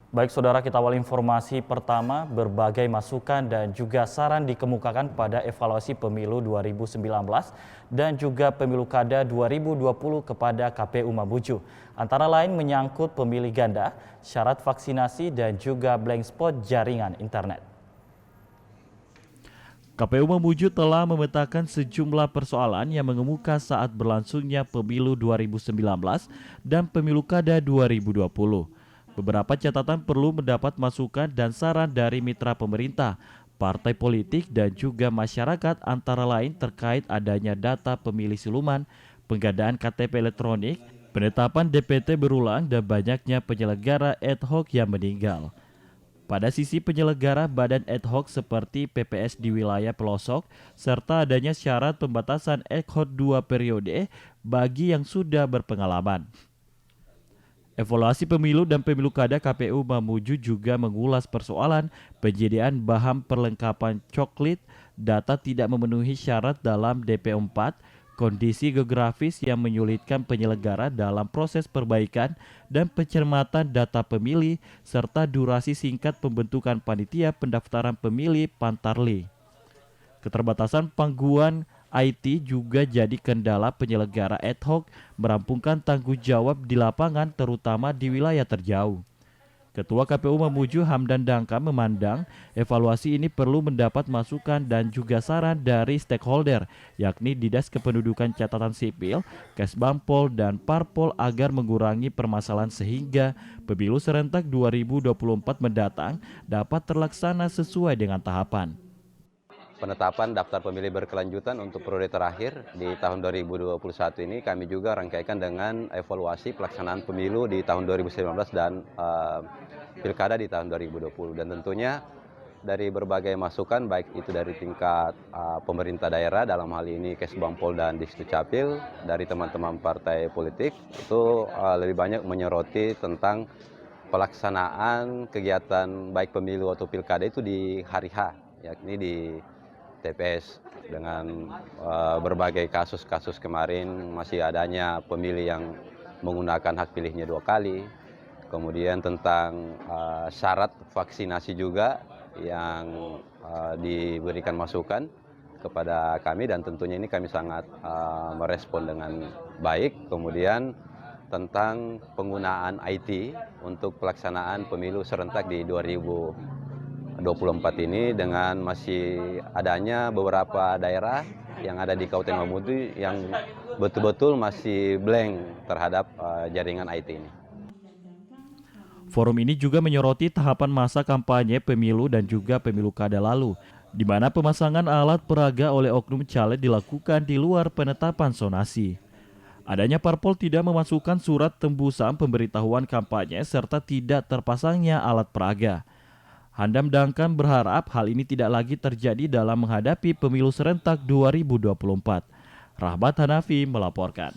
Baik saudara, kita awal informasi pertama, berbagai masukan dan juga saran dikemukakan pada evaluasi pemilu 2019 dan juga pemilu kada 2020 kepada KPU Mamuju. Antara lain menyangkut pemilih ganda, syarat vaksinasi dan juga blank spot jaringan internet. KPU Mamuju telah memetakan sejumlah persoalan yang mengemuka saat berlangsungnya pemilu 2019 dan pemilu kada 2020. Beberapa catatan perlu mendapat masukan dan saran dari mitra pemerintah, partai politik, dan juga masyarakat antara lain terkait adanya data pemilih siluman, penggandaan KTP elektronik, penetapan DPT berulang, dan banyaknya penyelenggara ad hoc yang meninggal. Pada sisi penyelenggara badan ad hoc seperti PPS di wilayah pelosok, serta adanya syarat pembatasan ad hoc 2 periode bagi yang sudah berpengalaman. Evaluasi pemilu dan pemilu kada KPU Mamuju juga mengulas persoalan penyediaan bahan perlengkapan coklit, data tidak memenuhi syarat dalam DP4, kondisi geografis yang menyulitkan penyelenggara dalam proses perbaikan dan pencermatan data pemilih, serta durasi singkat pembentukan panitia pendaftaran pemilih Pantarli. Keterbatasan pangguan IT juga jadi kendala penyelenggara ad hoc merampungkan tanggung jawab di lapangan terutama di wilayah terjauh. Ketua KPU Mamuju Hamdan Dangka memandang evaluasi ini perlu mendapat masukan dan juga saran dari stakeholder, yakni Dinas Kependudukan Catatan Sipil, Kesbangpol, dan Parpol agar mengurangi permasalahan sehingga pemilu serentak 2024 mendatang dapat terlaksana sesuai dengan tahapan. Penetapan daftar pemilih berkelanjutan untuk periode terakhir di tahun 2021 ini kami juga rangkaikan dengan evaluasi pelaksanaan pemilu di tahun 2019 dan pilkada di tahun 2020. Dan tentunya dari berbagai masukan baik itu dari tingkat pemerintah daerah dalam hal ini Kesbangpol dan Dikcapil, dari teman-teman partai politik itu lebih banyak menyoroti tentang pelaksanaan kegiatan baik pemilu atau pilkada itu di hari H, yakni di TPS dengan berbagai kasus-kasus kemarin masih adanya pemilih yang menggunakan hak pilihnya 2 kali, kemudian tentang syarat vaksinasi juga yang diberikan masukan kepada kami dan tentunya ini kami sangat merespon dengan baik. Kemudian tentang penggunaan IT untuk pelaksanaan pemilu serentak di 2024 ini dengan masih adanya beberapa daerah yang ada di Kabupaten Mamuju yang betul-betul masih blank terhadap jaringan IT ini. Forum ini juga menyoroti tahapan masa kampanye pemilu dan juga pemilu kada lalu, di mana pemasangan alat peraga oleh oknum caleg dilakukan di luar penetapan zonasi. Adanya parpol tidak memasukkan surat tembusan pemberitahuan kampanye serta tidak terpasangnya alat peraga. Hamdan Dangka berharap hal ini tidak lagi terjadi dalam menghadapi pemilu serentak 2024. Rahmat Hanafi melaporkan.